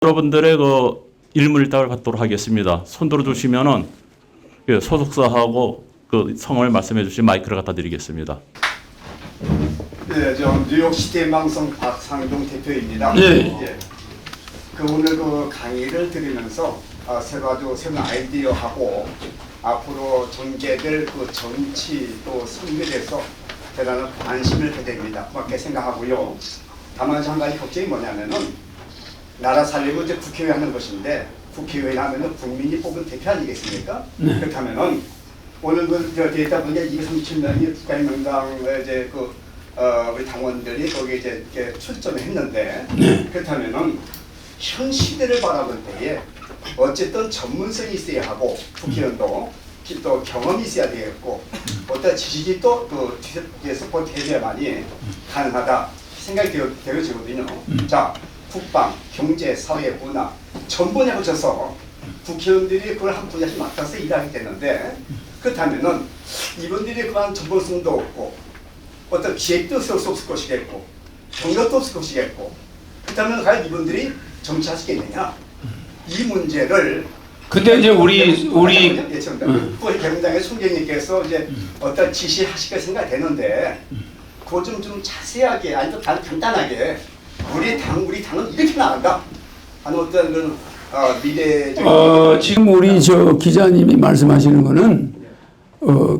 여러분들의 그 일물답을 받도록 하겠습니다. 손 들어주시면은 소속사하고 그 성을 말씀해 주신 마이크를 갖다 드리겠습니다. 네, 저 뉴욕 시대망성 박상종 대표입니다. 네. 그 오늘 그 강의를 들으면서 아주 새로운 아이디어하고 앞으로 전개될 그 정치 또 선거에 대해서 대단한 관심을 갖게 됩니다. 그렇게 생각하고요. 다만 한 가지 걱정이 뭐냐면은 나라 살리고 이제 국회의원 하는 것인데 국회의원 하면은 국민이 뽑은 대표 아니겠습니까? 그렇다면은 오늘 그 데이터 보니까 237명이 국가인명당의 이제 우리 당원들이 거기에 이제 이렇게 출전을 했는데 그렇다면은 현 시대를 바라볼 때에 어쨌든 전문성이 있어야 하고 국회의원도 또 경험이 있어야 되겠고 어떤 지식이 또그 뒤에서 대비해야만이 가능하다 생각이 되어지거든요. 자, 국방, 경제, 사회, 문화 전반에 걸쳐서 국회의원들이 그걸 한 분야씩 맡아서 일하게 되는데 그렇다면은 이분들이 그런 전문성도 없고 어떤 기획도 없을 것이겠고 경력도 없을 것이겠고 그렇다면 과연 이분들이 정치하시겠느냐 이 문제를 근데 이제 우리 대공장의 총장님께서 이제 어떤 지시하실까 생각되는데 그거 좀 자세하게 아니 또 간단하게 우리 당은 이렇게 나간다 하는 어떤 그런 미래적인 지금 우리 저 기자님이 말씀하시는 거는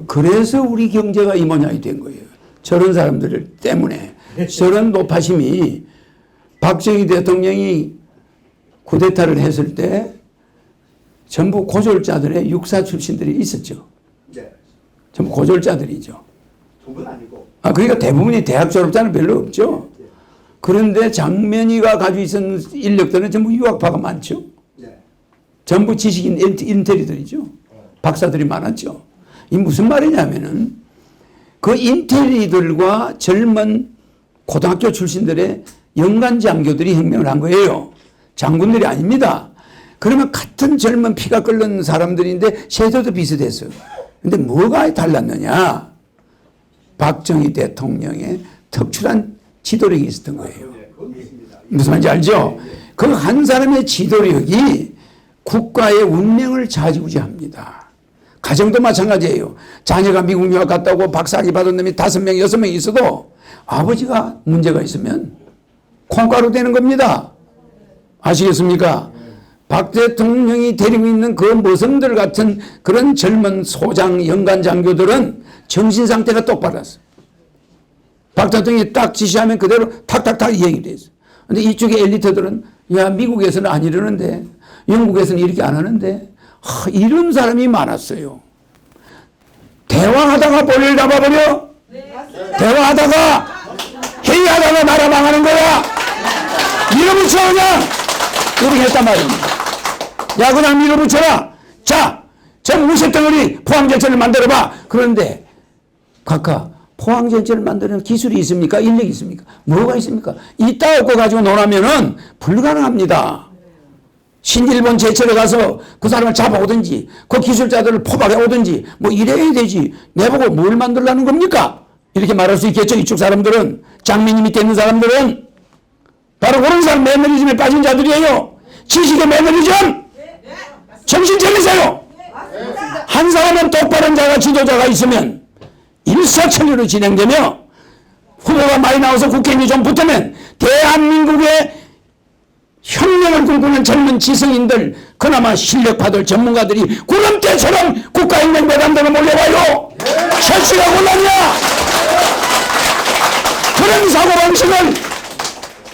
그래서 우리 경제가 이 모양이 된 거예요. 저런 사람들 때문에 저런 노파심이 박정희 대통령이 쿠데타를 했을 때 전부 고졸자들의 육사 출신들이 있었죠. 네. 전부 고졸자들이죠. 부분 아니고. 그러니까 대부분이 대학 졸업자는 별로 없죠. 그런데 장면이가 가지고 있는 인력들은 전부 유학파가 많죠. 네. 전부 지식인 인텔리들이죠. 박사들이 많았죠. 이 무슨 말이냐면은 그 인텔리들과 젊은 고등학교 출신들의 연간 장교들이 혁명을 한 거예요. 장군들이 아닙니다. 그러면 같은 젊은 피가 끓는 사람들인데 세대도 비슷했어요. 근데 뭐가 달랐느냐? 박정희 대통령의 특출한 지도력이 있었던 거예요. 무슨 말인지 알죠? 그 한 사람의 지도력이 국가의 운명을 좌지우지합니다. 가정도 마찬가지예요. 자녀가 미국 유학 갔다 오고 박사학위 받은 놈이 5명, 6명 있어도 아버지가 문제가 있으면 콩가루 되는 겁니다. 아시겠습니까? 박 대통령이 데리고 있는 그 모성들 같은 그런 젊은 소장, 연간 장교들은 정신 상태가 똑바랐어. 박 대통령이 딱 지시하면 그대로 탁탁탁 이행이 돼 있어. 근데 이쪽에 엘리트들은 야, 미국에서는 안 이러는데 영국에서는 이렇게 안 하는데 이런 사람이 많았어요. 대화하다가 볼일 잡아버려? 네, 대화하다가 회의하다가 나라 망하는 거야. 밀어붙여 그냥. 이렇게 했단 말입니다. 야, 그냥 밀어붙여라. 자, 저 무쇠덩어리 포항제철을 만들어봐. 그런데 각각 포항제철을 만드는 기술이 있습니까? 인력이 있습니까? 뭐가 있습니까? 이따 없고 가지고 놀아면은 불가능합니다. 신일본 제철에 가서 그 사람을 잡아오든지 그 기술자들을 포박해오든지 뭐 이래야 되지. 내보고 뭘 만들라는 겁니까? 이렇게 말할 수 있겠죠. 이쪽 사람들은 장면이 밑에 있는 사람들은 바로 그런 사람 매너리즘에 빠진 자들이에요. 지식의 매너리즘 정신 차리세요. 한 사람은 똑바른 자가 지도자가 있으면 일사천리로 진행되며 후보가 많이 나와서 국회의원이 좀 붙으면 대한민국의 혁명을 꿈꾸는 젊은 지성인들 그나마 실력파들 전문가들이 구름대처럼 국가혁명 매단으로 몰려와요. 철수가 곤란이야. 그런 사고방식을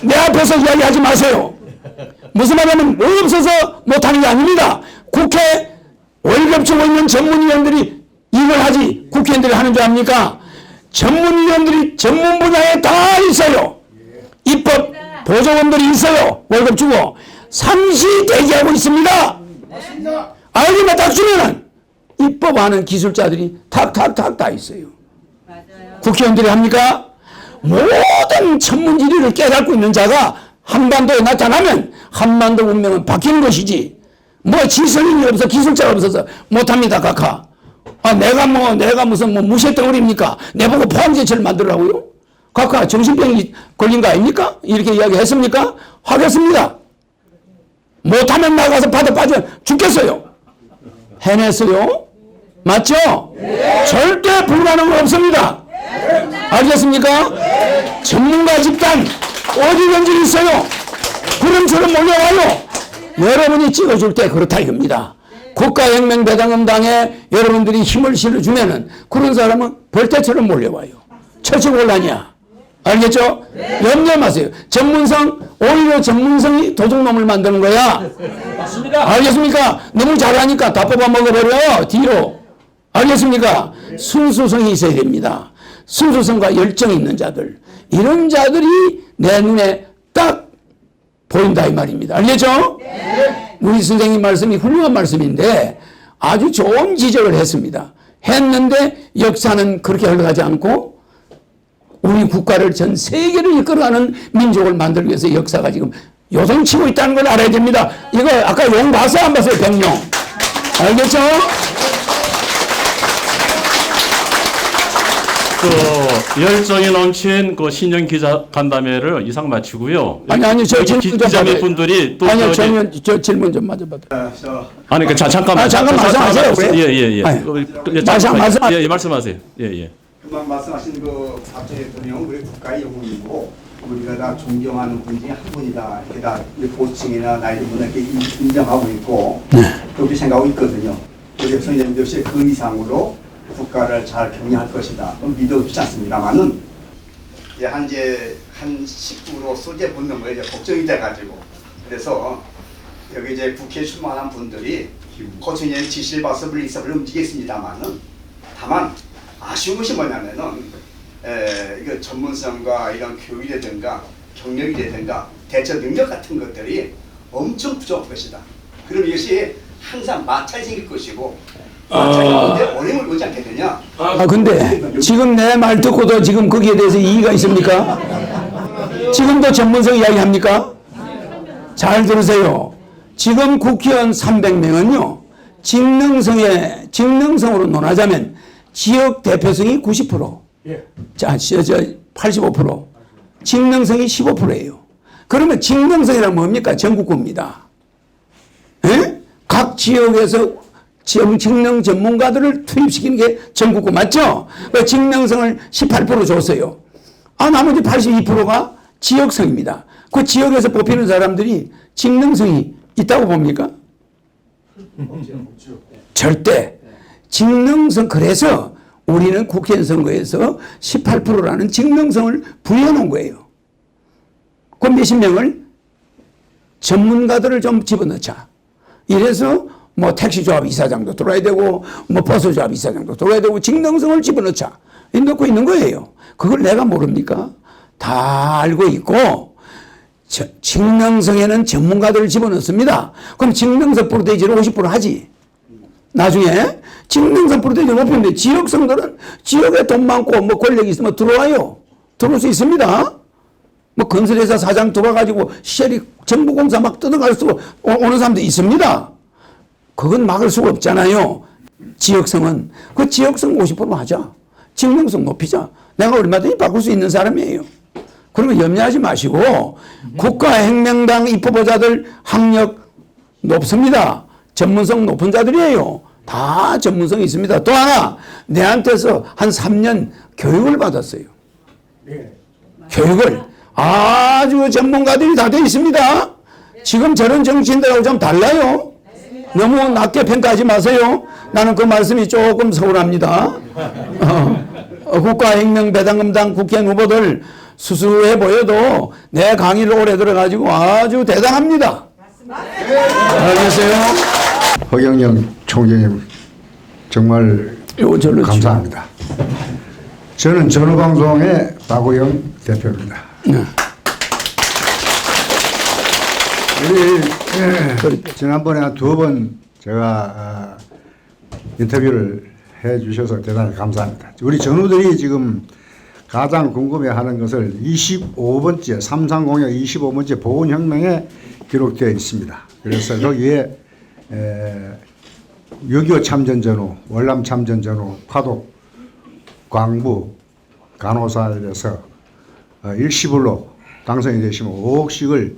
내 앞에서 이야기하지 마세요. 무슨 말이냐면 없어서 못하는 게 아닙니다. 국회 월급 주고 있는 전문위원들이 이걸 하지 국회의원들이 하는 줄 압니까? 전문위원들이 전문 분야에 다 있어요. 입법 보조원들이 있어요. 월급 주고 상시 대기하고 있습니다. 알기만 딱 주면은 입법하는 기술자들이 탁탁탁 다 있어요. 국회의원들이 합니까? 모든 천문지리를 깨닫고 있는 자가 한반도에 나타나면 한반도 운명은 바뀌는 것이지. 뭐 지성인이 없어 기술자가 없어서 못합니다. 각하. 내가 무슨 무쇠덩어리입니까? 내보고 포항제철을 만들라고요? 각하 정신병이 걸린 거 아닙니까? 이렇게 이야기했습니까? 하겠습니다. 못하면 나가서 바다 빠져 죽겠어요. 해냈어요? 맞죠? 절대 불가능은 없습니다. 알겠습니까? 전문가 집단 어디든지 있어요. 구름처럼 몰려와요. 여러분이 찍어줄 때 그렇다 이겁니다. 국가혁명배당금당에 여러분들이 힘을 실어주면은 그런 사람은 벌떼처럼 몰려와요. 처치곤란이야. 알겠죠? 염려 마세요. 전문성, 오히려 전문성이 도둑놈을 만드는 거야. 맞습니다. 알겠습니까? 너무 잘하니까 다 뽑아 먹어버려. 뒤로. 알겠습니까? 순수성이 있어야 됩니다. 순수성과 열정이 있는 자들. 이런 자들이 내 눈에 딱 보인다 이 말입니다. 알겠죠? 우리 선생님 말씀이 훌륭한 말씀인데 아주 좋은 지적을 했습니다. 했는데 역사는 그렇게 흘러가지 않고 우리 국가를 전 세계를 이끌어가는 민족을 만들기 위해서 역사가 지금 요동치고 있다는 걸 알아야 됩니다. 이거 아까 용 봤어요? 안 봤어요? 병용. 알겠죠? 그 열정이 넘친 그 신년 기자 간담회를 이상 마치고요. 아니 저 질문 좀 기자님 받아요. 분들이 또 아니요 저기- 저 질문 좀 맞아 받아요. 아니 잠깐만. 잠깐 말씀하세요. 예예예. 다시 한번 말씀. 예 말씀하세요. 예예. 금방 말씀하신 그 박정희 대통령은 우리 국가의 영웅이고 우리가 다 존경하는 분 중에 한 분이다. 이렇게 다 고층이나 나이 든 분에게 인정하고 있고 그렇게 생각하고 있거든요. 그래서 선생님 역시 그 이상으로 국가를 잘 경영할 것이다. 믿어주지 않습니다만은 한 19로 소재 붙는 거에 이제 걱정이 돼가지고 그래서 여기 이제 국회에 출마한 분들이 코치님 지시를 봐서 물리섭을 움직이겠습니다만은 다만 아쉬운 것이 뭐냐면은 이거 전문성과 이런 교육이라든가 경력이라든가 대처 능력 같은 것들이 엄청 부족할 것이다. 그럼 이것이 항상 마찰이 생길 것이고 마찰이 언제 어려움을 오지 않겠느냐. 근데 지금 내 말 듣고도 지금 거기에 대해서 이의가 있습니까? 지금도 전문성 이야기합니까? 잘 들으세요. 지금 국회의원 300명은요. 직능성으로 논하자면 지역 대표성이 90%. 자, 85%. 직능성이 15%예요. 그러면 직능성이란 뭡니까? 전국구입니다. 예? 각 지역에서 직능 전문가들을 투입시키는 게 전국구 맞죠? 그 직능성을 18% 줬어요. 나머지 82%가 지역성입니다. 그 지역에서 뽑히는 사람들이 직능성이 있다고 봅니까? 절대. 직능성, 그래서 우리는 국회의원 선거에서 18%라는 직능성을 부여놓은 거예요. 그 몇십 명을 전문가들을 좀 집어넣자. 이래서 뭐 택시조합 이사장도 들어야 되고 뭐 버스조합 이사장도 들어야 되고 직능성을 집어넣자. 넣고 있는 거예요. 그걸 내가 모릅니까? 다 알고 있고 직능성에는 전문가들을 집어넣습니다. 그럼 직능성 프로테이지를 50% 하지. 나중에 직능성 프로테이지 높이는데 지역성들은 지역에 돈 많고 뭐 권력이 있으면 들어와요. 들어올 수 있습니다. 뭐 건설회사 사장 들어와가지고 쉘이 정부공사 막 뜯어갈 수 오는 사람도 있습니다. 그건 막을 수가 없잖아요. 지역성은. 그 지역성 50% 하자. 직능성 높이자. 내가 얼마든지 바꿀 수 있는 사람이에요. 그러면 염려하지 마시고 국가혁명당 입후보자들 학력 높습니다. 전문성 높은 자들이에요. 다 전문성이 있습니다. 또 하나 내한테서 한 3년 교육을 받았어요. 교육을 아주 전문가들이 다 되어 있습니다. 지금 저런 정치인들하고 좀 달라요. 너무 낮게 평가하지 마세요. 나는 그 말씀이 조금 서운합니다. 국가혁명배당금당 국회의원 후보들 수수해 보여도 내 강의를 오래 들어가지고 아주 대단합니다. 알겠어요? 허경영 총재님 정말 감사합니다. 저는 전후방송의 박우영 대표입니다. 우리 지난번에 한 2번 제가 인터뷰를 해주셔서 대단히 감사합니다. 우리 전우들이 지금 가장 궁금해하는 것을 25번째 삼상공약 25번째 보훈혁명에 기록되어 있습니다. 그래서 거기에 6.25 참전 전후, 월남 참전 전후, 파독, 광부, 간호사에 대해서 일시불로 당선이 되시면 5억씩을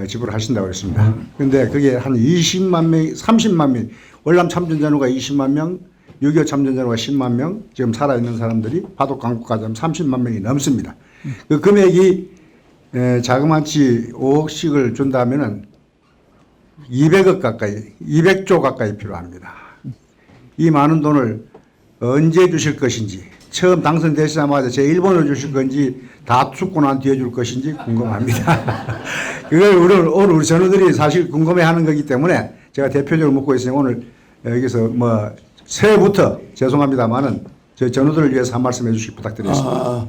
지불하신다고 했습니다. 그런데 그게 한 20만 명, 30만 명, 월남 참전전후가 20만 명, 6.25 참전전후가 10만 명, 지금 살아있는 사람들이 파독 강국까지 하면 30만 명이 넘습니다. 그 금액이 자그마치 5억씩을 준다면은 200억 가까이, 200조 가까이 필요합니다. 이 많은 돈을 언제 주실 것인지, 처음 당선되시자마자 제 1번을 주실 건지, 다 죽고 난 뒤에 줄 것인지 궁금합니다. 그걸 오늘 우리 전우들이 사실 궁금해하는 거기 때문에 제가 대표적으로 묻고 있으니 오늘 여기서 뭐 새해부터 죄송합니다만은 저희 전우들을 위해서 한 말씀 해주시기 부탁드리겠습니다.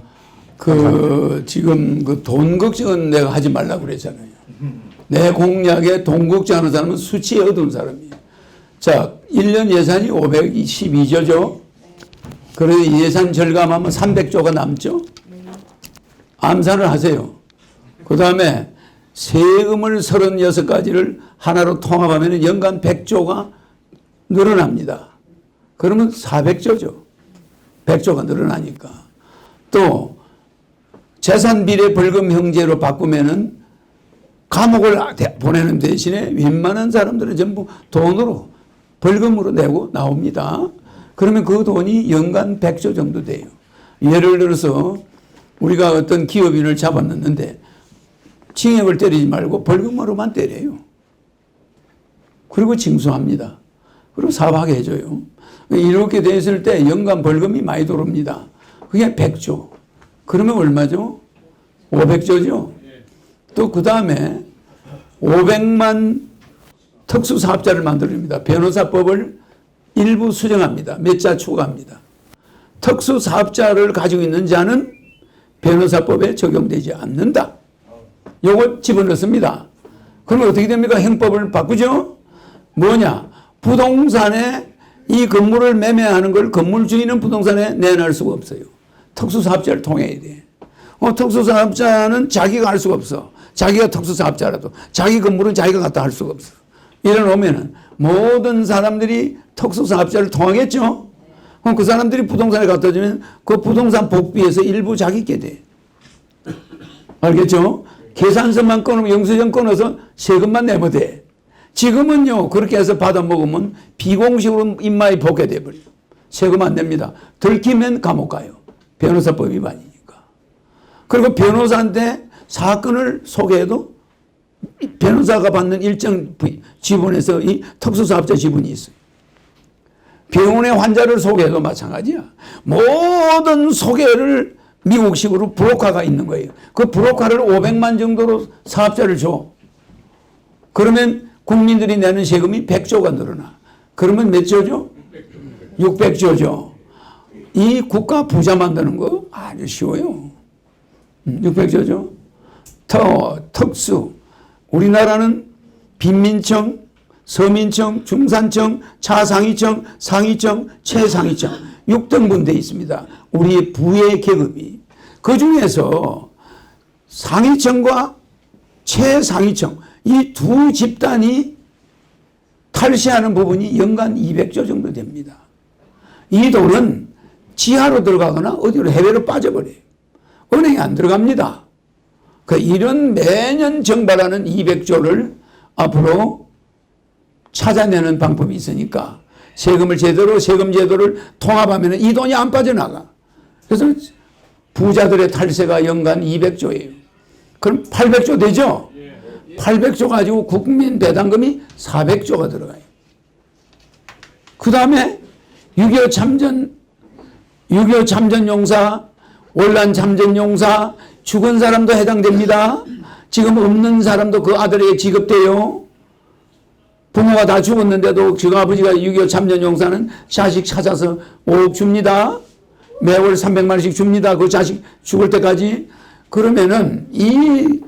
지금 그 돈 걱정은 내가 하지 말라고 그랬잖아요. 내 공약에 돈 걱정하는 사람은 수치에 어두운 사람이에요. 자, 1년 예산이 512조죠. 그래서 예산 절감하면 300조가 남죠. 암산을 하세요. 그 다음에 세금을 36가지를 하나로 통합하면 연간 100조가 늘어납니다. 그러면 400조죠. 100조가 늘어나니까. 또 재산 비례 벌금 형제로 바꾸면은 감옥을 보내는 대신에 웬만한 사람들은 전부 돈으로 벌금으로 내고 나옵니다. 그러면 그 돈이 연간 100조 정도 돼요. 예를 들어서 우리가 어떤 기업인을 잡아넣는데 징역을 때리지 말고 벌금으로만 때려요. 그리고 징수합니다. 그리고 사과하게 해줘요. 이렇게 돼 있을 때 연간 벌금이 많이 들어옵니다. 그게 100조. 그러면 얼마죠? 500조죠. 또 그 다음에 500만 특수사업자를 만들어줍니다. 변호사법을 일부 수정합니다. 몇 자 추가합니다. 특수사업자를 가지고 있는 자는 변호사법에 적용되지 않는다. 요걸 집어넣습니다. 그럼 어떻게 됩니까? 형법을 바꾸죠? 뭐냐? 부동산에 이 건물을 매매하는 걸 건물 주인은 부동산에 내놓을 수가 없어요. 특수사업자를 통해야 돼. 특수사업자는 자기가 할 수가 없어. 자기가 특수사업자라도 자기 건물은 자기가 갖다 할 수가 없어. 이래놓으면 모든 사람들이 특수사업자를 통하겠죠? 그럼 그 사람들이 부동산에 갖다 주면 그 부동산 복비에서 일부 자기게 돼. 알겠죠? 계산서만 끊으면 영수증 끊어서 세금만 내면 돼. 지금은요, 그렇게 해서 받아먹으면 비공식으로 입마에 보게 돼버려. 세금 안 냅니다. 들키면 감옥 가요. 변호사법 위반이니까. 그리고 변호사한테 사건을 소개해도 변호사가 받는 일정 지분에서 이 특수사업자 지분이 있어요. 병원의 환자를 소개해도 마찬가지야. 모든 소개를 미국식으로 브로커가 있는 거예요. 그 브로커를 500만 정도로 사업자를 줘. 그러면 국민들이 내는 세금이 100조가 늘어나. 그러면 몇 조죠? 600조죠. 이 국가 부자 만드는 거 아주 쉬워요. 600조죠. 특수. 우리나라는 빈민청, 서민청, 중산청, 차상위청, 상위청, 최상위청 6등분 되어 있습니다. 우리의 부의 계급이. 그 중에서 상위청과 최상위청 이 두 집단이 탈세하는 부분이 연간 200조 정도 됩니다. 이 돈은 지하로 들어가거나 어디로 해외로 빠져버려요. 은행에 안 들어갑니다. 이런 매년 정발하는 200조를 앞으로 찾아내는 방법이 있으니까 세금을 제대로 세금 제도를 통합하면 이 돈이 안 빠져나가. 그래서 부자들의 탈세가 연간 200조예요. 그럼 800조 되죠? 800조 가지고 국민 배당금이 400조가 들어가요. 그 다음에 6.25 참전용사, 월남 참전용사, 죽은 사람도 해당됩니다. 지금 없는 사람도 그 아들에게 지급돼요. 부모가 다 죽었는데도 그 아버지가 6.25 참전용사는 자식 찾아서 5억 줍니다. 매월 300만 원씩 줍니다. 그 자식 죽을 때까지. 그러면은 이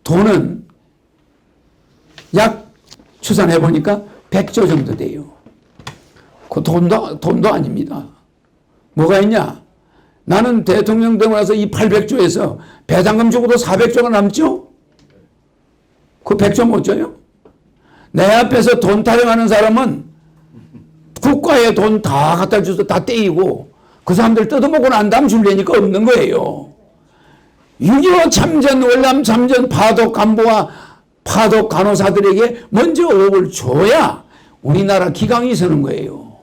돈은 약 추산해 보니까 100조 정도 돼요. 그 돈도 아닙니다. 뭐가 있냐? 나는 대통령 되고 나서 이 800조에서 배당금 주고도 400조가 남죠? 그 100조 못 줘요? 내 앞에서 돈 타령하는 사람은 국가에 돈 다 갖다 줘서 다 떼이고 그 사람들 뜯어먹고 난 다음 줄래니까 없는 거예요. 6.25 참전, 월남 참전, 파독 간부와 파독 간호사들에게 먼저 5억을 줘야 우리나라 기강이 서는 거예요.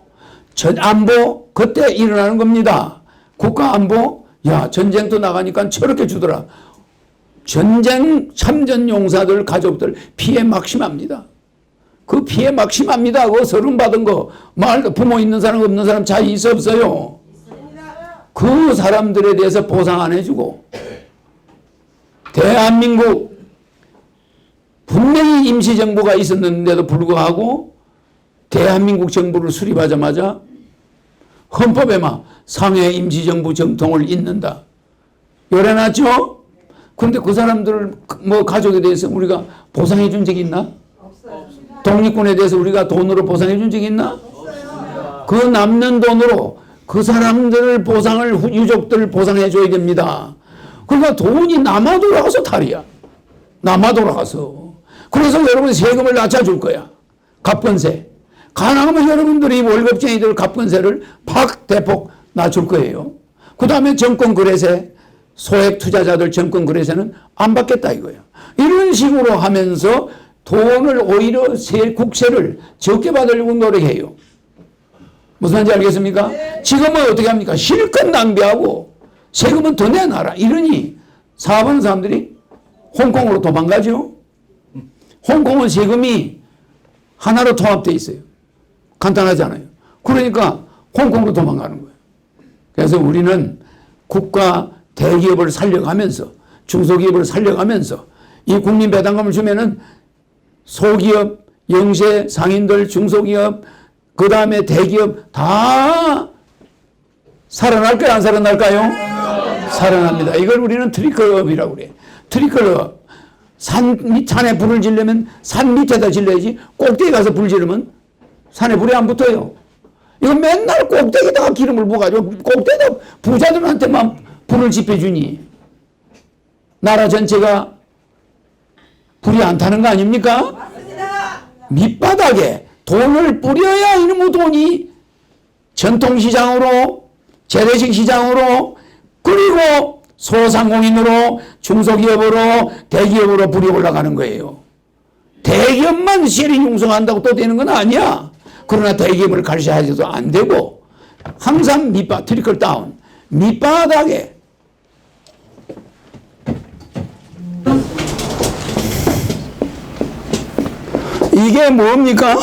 전 안보 그때 일어나는 겁니다. 국가 안보 야 전쟁도 나가니까 저렇게 주더라. 전쟁 참전 용사들 가족들 피해 막심합니다. 그 피해 막심합니다. 그 서름 받은 거 말도 부모 있는 사람 없는 사람 차이 있어 없어요. 그 사람들에 대해서 보상 안 해주고 대한민국 분명히 임시정부가 있었는데도 불구하고 대한민국 정부를 수립하자마자 헌법에 막 상해 임시정부 정통을 잇는다. 요래놨죠? 그런데 그 사람들 뭐 가족에 대해서 우리가 보상해 준 적이 있나? 없어요. 독립군에 대해서 우리가 돈으로 보상해 준 적이 있나? 없어요. 그 남는 돈으로 그 사람들을 보상을 유족들 보상해 줘야 됩니다. 그러니까 돈이 남아 돌아가서 탈이야. 남아 돌아가서. 그래서 여러분 세금을 낮춰줄 거야. 갑건세. 가능하면 여러분들이 월급쟁이들 갑건세를 팍 대폭 낮출 거예요. 그 다음에 정권거래세, 소액 투자자들 정권거래세는 안 받겠다 이거야. 이런 식으로 하면서 돈을 오히려 국세를 적게 받으려고 노력해요. 무슨 말인지 알겠습니까? 지금은 어떻게 합니까? 실컷 낭비하고 세금은 더 내놔라. 이러니 사업하는 사람들이 홍콩으로 도망가죠. 홍콩은 세금이 하나로 통합되어 있어요. 간단하잖아요. 그러니까 홍콩으로 도망가는 거예요. 그래서 우리는 국가 대기업을 살려가면서 중소기업을 살려가면서 이 국민 배당금을 주면은 소기업, 영세, 상인들, 중소기업, 그 다음에 대기업 다 살아날까요? 안 살아날까요? 살아납니다. 이걸 우리는 트리클업이라고 그래. 트리클업. 산에 불을 지르면 산 밑에다 질러야지 꼭대기 가서 불 지르면 산에 불이 안 붙어요. 이거 맨날 꼭대기에다가 기름을 부어가지고 꼭대기에다 부자들한테만 불을 지펴주니 나라 전체가 불이 안 타는 거 아닙니까? 맞습니다. 밑바닥에 돈을 뿌려야 이놈의 돈이 전통시장으로 재래식 시장으로 그리고 소상공인으로 중소기업으로 대기업으로 불이 올라가는 거예요. 대기업만 시혜린 융성한다고 또 되는 건 아니야. 그러나 대기업을 가르쳐야지도 안 되고 항상 트리클 다운 밑바닥에 이게 뭡니까?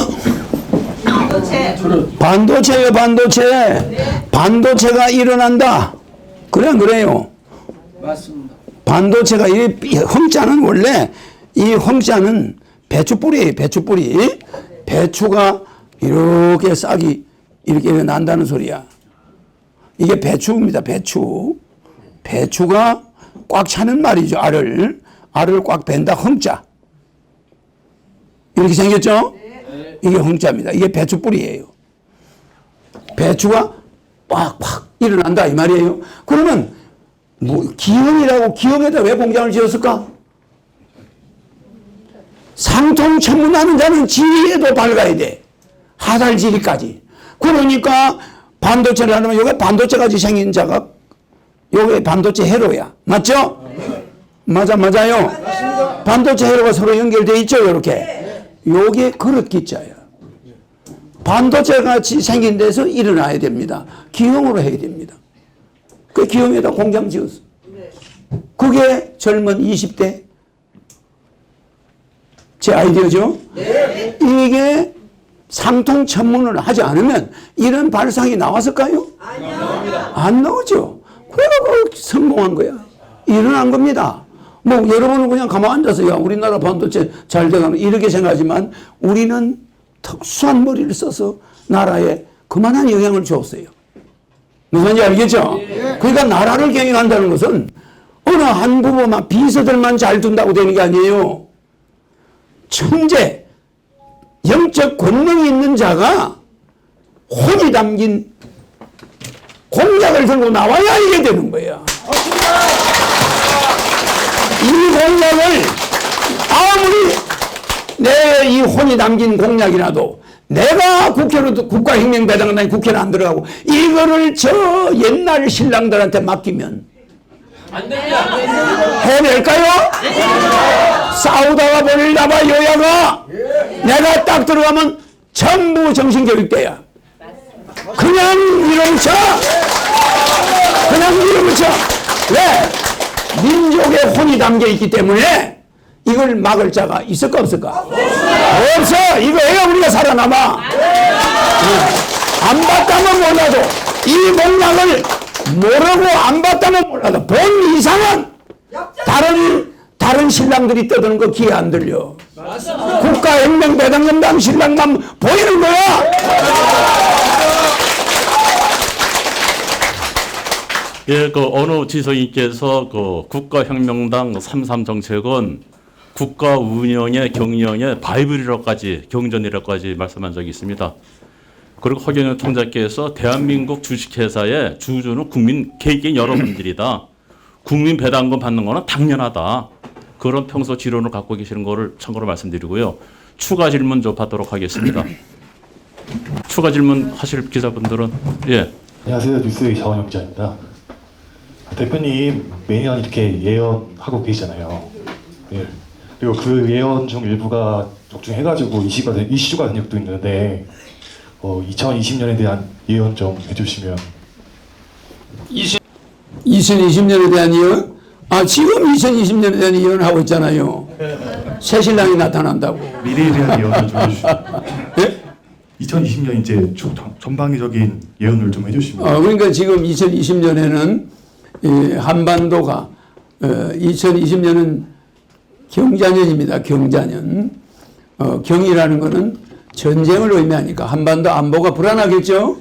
반도체예요. 반도체. 반도체가 일어난다. 그래 안 그래요? 맞습니다. 반도체가 이 황자는 원래 이 황자는 배추뿌리예요. 배추뿌리. 배추가 이렇게 싹이 이렇게 난다는 소리야. 이게 배추입니다. 배추. 배추가 꽉 차는 말이죠. 알을 꽉 벤다. 황자. 이렇게 생겼죠? 이게 황자입니다. 이게 배추뿌리예요. 배추가 꽉 일어난다 이 말이에요. 그러면 뭐 기업이라고 기업에다 왜 공장을 지었을까? 상통천문하는 자는 지혜도 밝아야 돼. 하달지리까지. 그러니까 반도체를 하려면 여기 반도체까지 생긴 자가 여기 반도체 회로야. 맞죠? 맞아요. 맞습니다. 반도체 회로가 서로 연결되어 있죠. 이렇게. 요게 그릇기자야. 반도체 같이 생긴 데서 일어나야 됩니다. 기형으로 해야 됩니다. 그 기형에다 공장 지었어. 그게 젊은 20대 제 아이디어죠. 이게 상통천문을 하지 않으면 이런 발상이 나왔을까요? 아니요. 안 나오죠. 그래서 성공한 거야. 일어난 겁니다. 뭐 여러분은 그냥 가만 앉아서 야 우리나라 반도체 잘 돼가면 이렇게 생각하지만 우리는 특수한 머리를 써서 나라에 그만한 영향을 줬어요. 무슨 말인지 알겠죠? 그러니까 나라를 경영한다는 것은 어느 한 부부만 비서들만 잘 둔다고 되는 게 아니에요. 천재 영적 권능이 있는 자가 혼이 담긴 공약을 들고 나와야 이게 되는 거야. 이 공약을 아무리 내 이 혼이 담긴 공약이라도 내가 국회로 국가혁명배당은 국회는 안 들어가고 이거를 저 옛날 신랑들한테 맡기면 해낼까요? 싸우다가 보려다가 여야가 내가 딱 들어가면 전부 정신교육대야. 그냥 밀어붙여. 그냥 밀어붙여. 왜? 민족의 혼이 담겨 있기 때문에 이걸 막을 자가 있을까 없을까? 없어. 이거야 우리가 살아남아. 안 봤다면 몰라도 이 공약을 모르고 안 봤다면 몰라도 본 이상은 다른 신랑들이 떠드는 거 귀에 안 들려. 국가혁명배당금당 신랑만 보이는 거야. 예, 그 어느 지성인께서 그 국가혁명당 33 정책은 국가 운영의 경영의 바이블이라고까지 경전이라고까지 말씀한 적이 있습니다. 그리고 허경영 총장께서 대한민국 주식회사의 주주는 국민 개개인 여러분들이다. 국민 배당금 받는 거는 당연하다. 그런 평소 지론을 갖고 계시는 거를 참고로 말씀드리고요. 추가 질문 좀 받도록 하겠습니다. 추가 질문 하실 기자분들은 예. 안녕하세요. 뉴스의 자원영 기자입니다. 대표님 매년 이렇게 예언하고 계시잖아요. 예. 그리고 그 예언 중 일부가 적중해가지고 이슈가 된 적도 있는데 2020년에 대한 예언 좀 해주시면. 2020년에 대한 예언? 지금 2020년에 대한 예언을 하고 있잖아요. 새 신랑이 나타난다고. 미래에 대한 예언을 좀 해주시면. 예? 2020년 이제 전방위적인 예언을 좀 해주시면. 그러니까 지금 2020년에는 한반도가 2020년은 경자년입니다. 경자년. 경이라는 것은 전쟁을 의미하니까 한반도 안보가 불안하겠죠.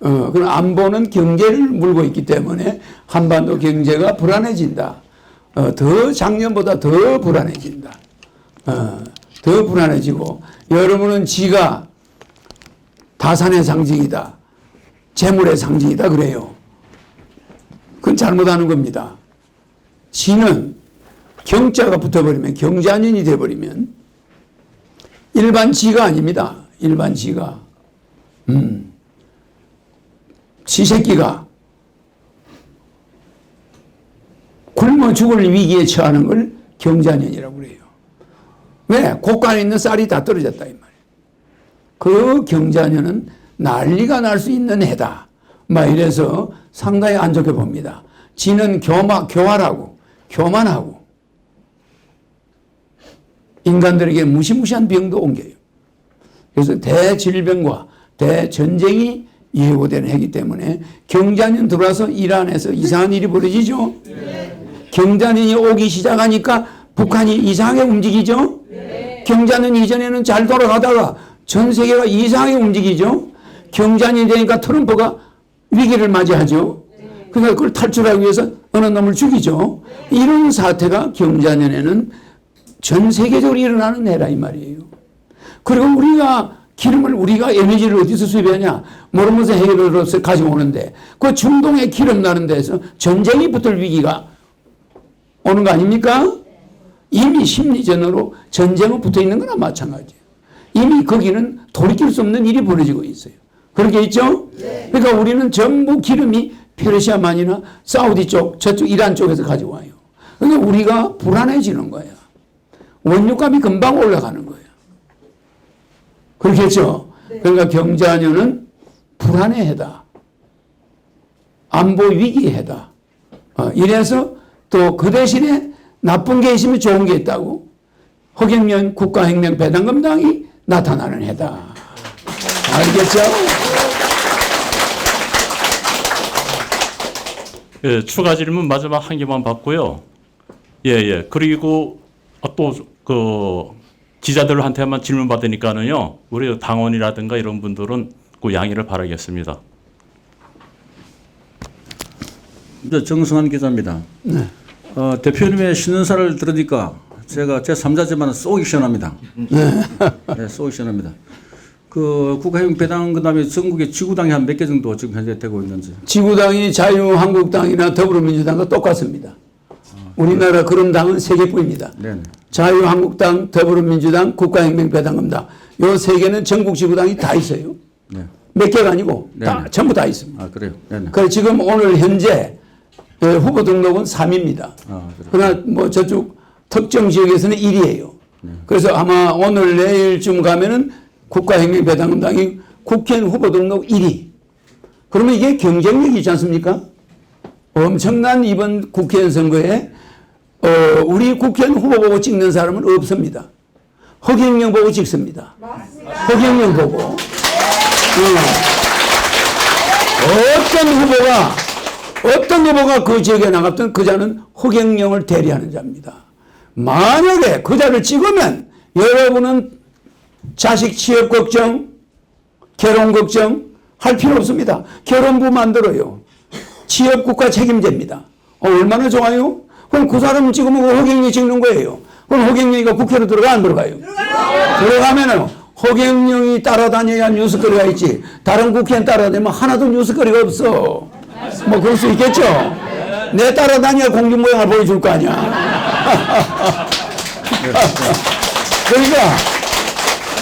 그럼 안보는 경제를 물고 있기 때문에 한반도 경제가 불안해진다. 더 작년보다 더 불안해진다. 더 불안해지고 여러분은 지가 다산의 상징이다. 재물의 상징이다 그래요. 그건 잘못하는 겁니다. 지는 경자가 붙어버리면 경자년이 돼버리면 일반 지가 아닙니다. 일반 지가. 지 새끼가 굶어 죽을 위기에 처하는 걸 경자년이라고 그래요. 왜? 곳간에 있는 쌀이 다 떨어졌다 이 말이에요. 그 경자년은 난리가 날 수 있는 해다. 막 이래서 상당히 안 좋게 봅니다. 지는 교활하고 교만하고 인간들에게 무시무시한 병도 옮겨요. 그래서 대질병과 대전쟁이 예고되는 해기 때문에 경자년 들어와서 이란에서 이상한 일이 벌어지죠. 경자년이 오기 시작하니까 북한이 이상하게 움직이죠. 경자년 이전에는 잘 돌아가다가 전 세계가 이상하게 움직이죠. 경자년이 되니까 트럼프가 위기를 맞이하죠. 그러니까 그걸 탈출하기 위해서 어느 놈을 죽이죠. 이런 사태가 경자년에는 전 세계적으로 일어나는 해라 이 말이에요. 그리고 우리가 에너지를 어디서 수입하냐? 모르면서 해결로서 가지고 오는데 그 중동에 기름 나는 데서 전쟁이 붙을 위기가 오는 거 아닙니까? 이미 심리전으로 전쟁은 붙어 있는 거나 마찬가지예요. 이미 거기는 돌이킬 수 없는 일이 벌어지고 있어요. 그렇게 있죠? 그러니까 우리는 전부 기름이 페르시아만이나 사우디 쪽, 저쪽 이란 쪽에서 가지고 와요. 그러니까 우리가 불안해지는 거야. 원유값이 금방 올라가는 거예요. 그렇겠죠? 그러니까 경자년은 불안의 해다. 안보 위기의 해다. 이래서 또 그 대신에 나쁜 게 있으면 좋은 게 있다고 허경영 국가혁명배당금당이 나타나는 해다. 알겠죠? 예, 추가 질문 마지막 한 개만 받고요. 예. 그리고 또 그 기자들한테만 질문 받으니까는요. 우리 당원이라든가 이런 분들은 그 양해를 바라겠습니다. 네, 정승환 기자입니다. 네. 대표님의 신년사를 들으니까 제가 제 3자지만 쏘기 시원합니다. 네, 쏘기 시원합니다. 그 국가혁명배당 그다음에 전국에 지구당이 한 몇 개 정도 지금 현재 되고 있는지. 지구당이 자유한국당이나 더불어민주당과 똑같습니다. 우리나라 그런 당은 3개뿐입니다. 네네. 자유한국당, 더불어민주당, 국가혁명배당금당. 요 3개는 전국 지구당이 다 있어요. 네. 몇 개가 아니고 다, 네네. 전부 다 있습니다. 그래요. 네네. 그래서 지금 오늘 현재 후보 등록은 3입니다. 그러나 뭐 저쪽 특정 지역에서는 1이에요. 그래서 아마 오늘 내일쯤 가면은 국가혁명배당금당이 국회의원 후보 등록 1위. 그러면 이게 경쟁력이 있지 않습니까? 엄청난 이번 국회의원 선거에 우리 국회의원 후보 보고 찍는 사람은 없습니다. 허경영 보고 찍습니다. 허경영 보고. 어떤 후보가 그 지역에 나갔던 그 자는 허경영을 대리하는 자입니다. 만약에 그 자를 찍으면 여러분은 자식 취업 걱정, 결혼 걱정 할 필요 없습니다. 결혼부 만들어요. 취업국가 책임제입니다. 얼마나 좋아요? 그럼 그 사람을 찍으면 허경영이 찍는 거예요. 그럼 허경영이가 국회로 들어가 안 들어가요? 들어가면은 허경영이 따라다녀야 뉴스거리가 있지. 다른 국회의원 따라다니면 하나도 뉴스거리가 없어. 뭐 그럴 수 있겠죠? 내 따라다녀야 공주 모양을 보여줄 거 아니야. 그러니까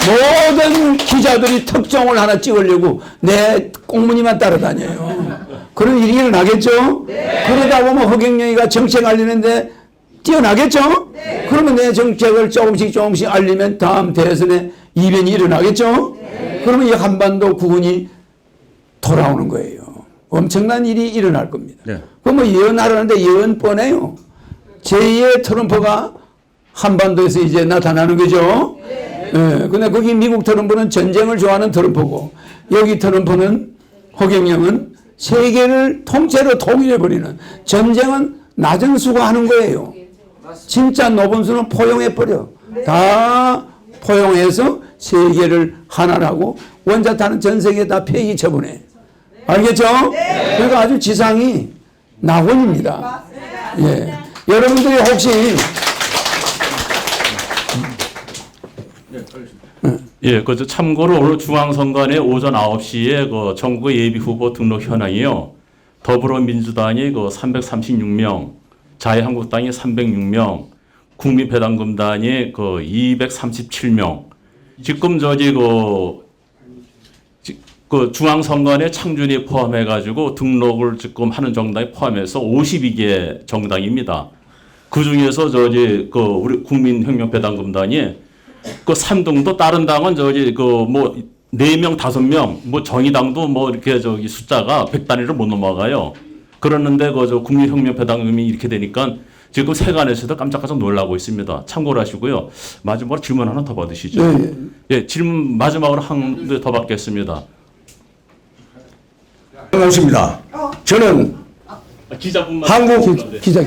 모든 기자들이 특종을 하나 찍으려고 내 꽁무니만 따라다녀요. 그런 일이 일어나겠죠? 그러다 보면 허경영이가 정책 알리는데 뛰어나겠죠? 그러면 내 정책을 조금씩 알리면 다음 대선에 이변이 일어나겠죠? 그러면 이 한반도 국군이 돌아오는 거예요. 엄청난 일이 일어날 겁니다. 그럼 뭐 예언하라는데 예언 뻔해요. 제2의 트럼프가 한반도에서 이제 나타나는 거죠. 근데 거기 미국 트럼프는 전쟁을 좋아하는 트럼프고, 여기 트럼프는 허경영은 세계를 통째로 통일해버리는, 전쟁은 낮은 수가 하는 거예요. 진짜 높은 수는 포용해버려. 다 포용해서 세계를 하나라고 원자탄은 전 세계에 다 폐기 처분해. 알겠죠? 그러니까 아주 지상이 낙원입니다. 예. 여러분들이 혹시 예, 그 참고로 오늘 중앙선관위 오전 9시에 그 전국 예비 후보 등록 현황이요. 더불어민주당이 그 336명, 자유한국당이 306명, 국민배당금당이 그 237명. 지금 그 중앙선관위 창준이 포함해가지고 등록을 지금 하는 정당이 포함해서 52개 정당입니다. 그 중에서 그 우리 국민혁명배당금당이 그 3등도 다른 당은 뭐 4명, 5명, 뭐 정의당도 뭐 이렇게 숫자가 100단위를 못 넘어가요. 그러는데 그 국민혁명배당금이 이렇게 되니까 지금 세간에서도 깜짝깜짝 놀라고 있습니다. 참고를 하시고요. 마지막으로 질문 하나 더 받으시죠. 예, 질문 마지막으로 한 개 더 받겠습니다. 반갑습니다. 저는 기자분만 한국 기자.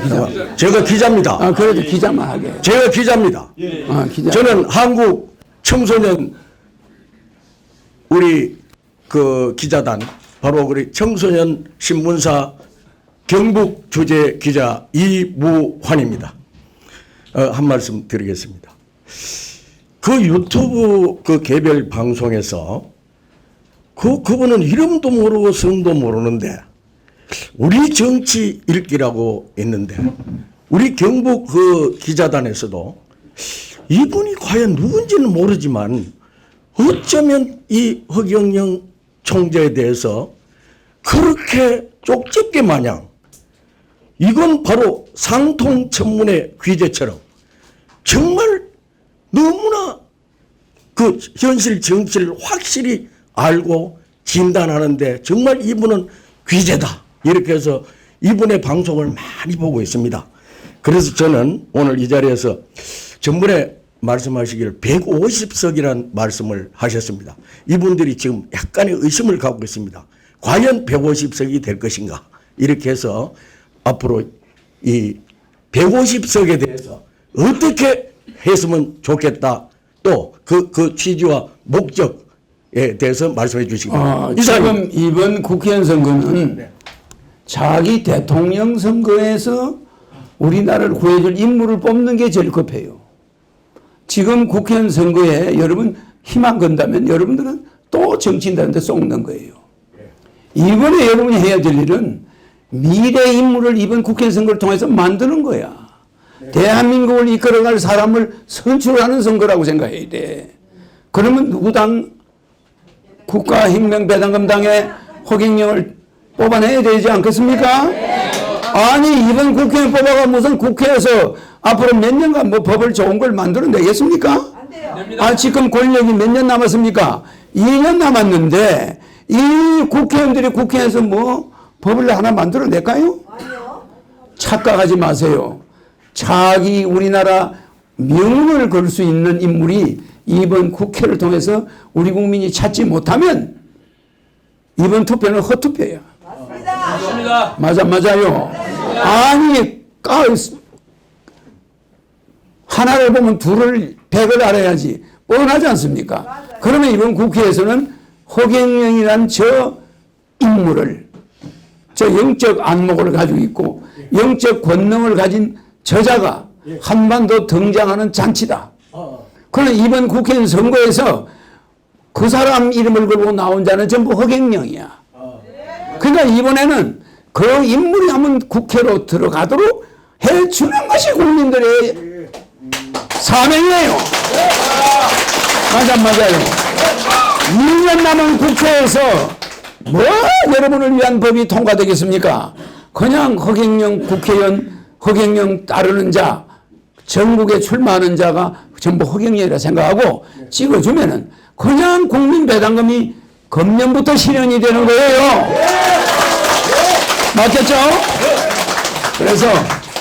제가 기자입니다. 그래도 기자만 하게. 제가 기자입니다. 기자. 저는 한국 청소년 우리 그 기자단 바로 우리 청소년 신문사 경북 주재 기자 이무환입니다. 한 말씀 드리겠습니다. 그 유튜브 그 개별 방송에서 그분은 이름도 모르고 성도 모르는데 우리 정치 읽기라고 했는데 우리 경북 그 기자단에서도 이분이 과연 누군지는 모르지만 어쩌면 이 허경영 총재에 대해서 그렇게 쪽집게 마냥 이건 바로 상통천문의 귀재처럼 정말 너무나 그 현실 정치를 확실히 알고 진단하는데 정말 이분은 귀재다. 이렇게 해서 이분의 방송을 많이 보고 있습니다. 그래서 저는 오늘 이 자리에서 전번에 말씀하시기를 150석이라는 말씀을 하셨습니다. 이분들이 지금 약간의 의심을 갖고 있습니다. 과연 150석이 될 것인가? 이렇게 해서 앞으로 이 150석에 대해서 어떻게 했으면 좋겠다. 또 그 취지와 목적에 대해서 말씀해 주시기 바랍니다. 지금 이번 국회의원 선거는 자기 대통령 선거에서 우리나라를 구해줄 인물을 뽑는 게 제일 급해요. 지금 국회의원 선거에 여러분 희망 건다면 여러분들은 또 정치인들한테 쏙는 거예요. 이번에 여러분이 해야 될 일은 미래 인물을 이번 국회의원 선거를 통해서 만드는 거야. 대한민국을 이끌어갈 사람을 선출하는 선거라고 생각해야 돼. 그러면 누구 당? 국가혁명배당금당의 허경영을 뽑아내야 되지 않겠습니까? 아니 이번 국회의원 뽑아가 무슨 국회에서 앞으로 몇 년간 뭐 법을 좋은 걸 만들어내겠습니까? 아 지금 권력이 몇 년 남았습니까? 2년 남았는데 이 국회의원들이 국회에서 뭐 법을 하나 만들어낼까요? 착각하지 마세요. 자기 우리나라 명운을 걸 수 있는 인물이 이번 국회를 통해서 우리 국민이 찾지 못하면 이번 투표는 헛투표야. 맞습니다. 맞아요. 아니 하나를 보면 둘을 백을 알아야지 뻔하지 않습니까? 그러면 이번 국회에서는 허경영이라는 저 인물을 저 영적 안목을 가지고 있고 영적 권능을 가진 저자가 한반도 등장하는 잔치다. 그러나 이번 국회의원 선거에서 그 사람 이름을 걸고 나온 자는 전부 허경영이야. 그러니까 이번에는 그 인물이 한번 국회로 들어가도록 해주는 것이 국민들의 사명이에요. 맞아요. 2년 남은 국회에서 뭐 여러분을 위한 법이 통과되겠습니까? 그냥 허경영 국회의원, 허경영 따르는 자, 전국에 출마하는 자가 전부 허경영이라 생각하고 찍어주면은 그냥 국민 배당금이 금년부터 실현이 되는 거예요. 맞겠죠? 그래서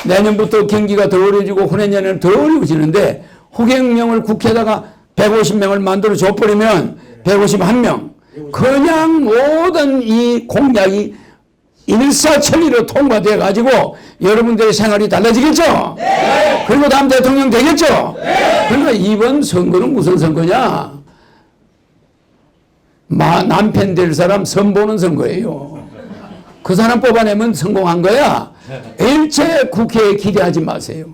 내년부터 경기가 더 어려워지고 후내년에는 더 어려워지는데 허경영을 국회에다가 150명을 만들어 줘버리면 151명 그냥 모든 이 공약이 일사천리로 통과돼 가지고 여러분들의 생활이 달라지겠죠? 네. 그리고 다음 대통령 되겠죠? 네. 그러니까 이번 선거는 무슨 선거냐? 남편 될 사람 선보는 선거예요. 그 사람 뽑아내면 성공한 거야. 일체 국회에 기대하지 마세요.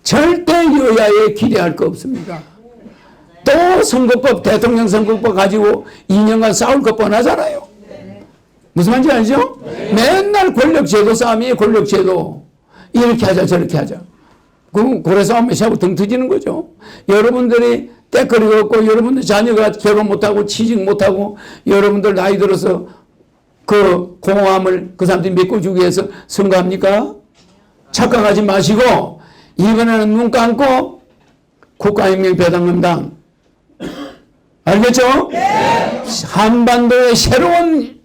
절대 여야에 기대할 거 없습니다. 또 선거법, 대통령 선거법 가지고 2년간 싸울 거 뻔하잖아요. 무슨 말인지 알죠? 맨날 권력제도 싸움이에요. 권력제도. 이렇게 하자 저렇게 하자. 그럼 고래 싸움에 sha고 등 터지는 거죠. 여러분들이 때거리가 없고 여러분들 자녀가 결혼 못하고 취직 못하고 여러분들 나이 들어서 그 공허함을 그 사람들이 메꿔주기 위해서 선거합니까? 착각하지 마시고 이번에는 눈 감고 국가혁명배당금당 알겠죠? 네. 한반도의 새로운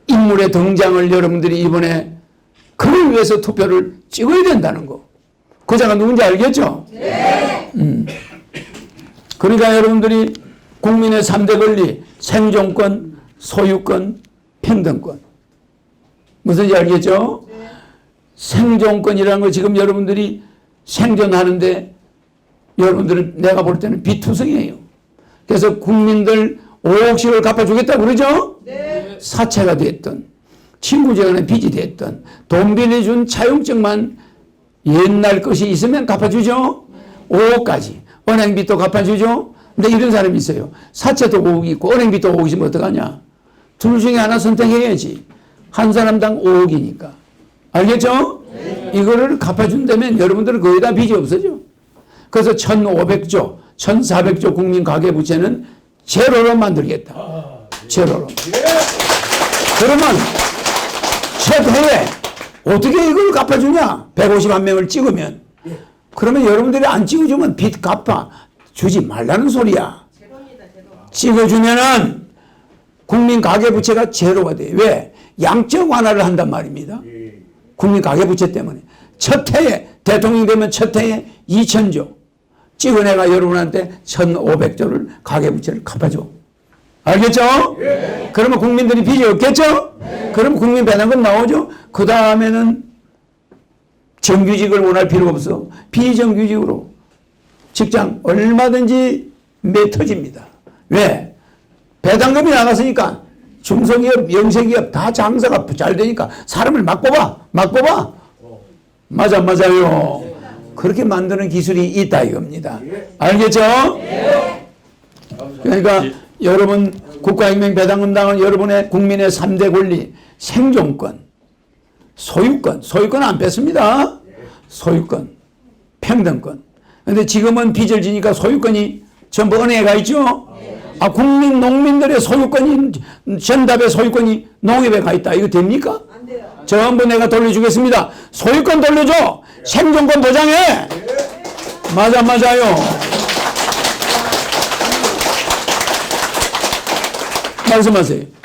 인물의 등장을 여러분들이 이번에 그를 위해서 투표를 찍어야 된다는 거. 그 자가 누군지 알겠죠? 네. 그러니까 여러분들이 국민의 3대 권리 생존권, 소유권, 평등권. 무슨지 알겠죠? 네. 생존권이라는 거 지금 여러분들이 생존하는데 여러분들은 내가 볼 때는 비투성이에요. 그래서 국민들 5억씩을 갚아주겠다고 그러죠? 네. 사채가 됐든 친구지간에 빚이 됐든 돈 빌려준 차용증만 옛날 것이 있으면 갚아주죠? 5억까지. 은행빚도 갚아주죠? 근데 이런 사람이 있어요. 사채도 5억이 있고 은행빚도 5억이면 어떡하냐? 둘 중에 하나 선택해야지. 한 사람당 5억이니까. 알겠죠? 네. 이거를 갚아준다면 여러분들은 거의 다 빚이 없어져. 그래서 1,500조, 1,400조 국민 가계부채는 제로로 만들겠다. 제로로. 그러면 첫 해에 어떻게 이걸 갚아주냐? 151명을 찍으면. 그러면 여러분들이 안 찍어주면 빚 갚아 주지 말라는 소리야. 찍어주면은 국민 가계부채가 제로가 돼. 왜? 양적 완화를 한단 말입니다. 국민 가계부채 때문에. 첫 해에 대통령 되면 첫 해에 2,000조. 찍어내가 여러분한테 1,500조를 가계부채를 갚아줘. 알겠죠? 예. 그러면 국민들이 빚이 없겠죠? 예. 그럼 국민 배당금 나오죠? 그 다음에는 정규직을 원할 필요가 없어. 비정규직으로 직장 얼마든지 맺어집니다. 왜? 배당금이 나갔으니까 중소기업, 영세기업 다 장사가 잘 되니까 사람을 막 뽑아. 맞아요. 그렇게 만드는 기술이 있다 이겁니다. 알겠죠? 그러니까 여러분 국가혁명배당금당은 여러분의 국민의 3대 권리 생존권, 소유권 안 뺐습니다. 소유권, 평등권. 그런데 지금은 빚을 지니까 소유권이 전부 은행에 가 있죠? 국민, 농민들의 소유권이, 전답의 소유권이 농협에 가 있다. 이거 됩니까? 안 돼요. 전부 내가 돌려주겠습니다. 소유권 돌려줘. 생존권 보장해. 맞아요. 말씀하세요.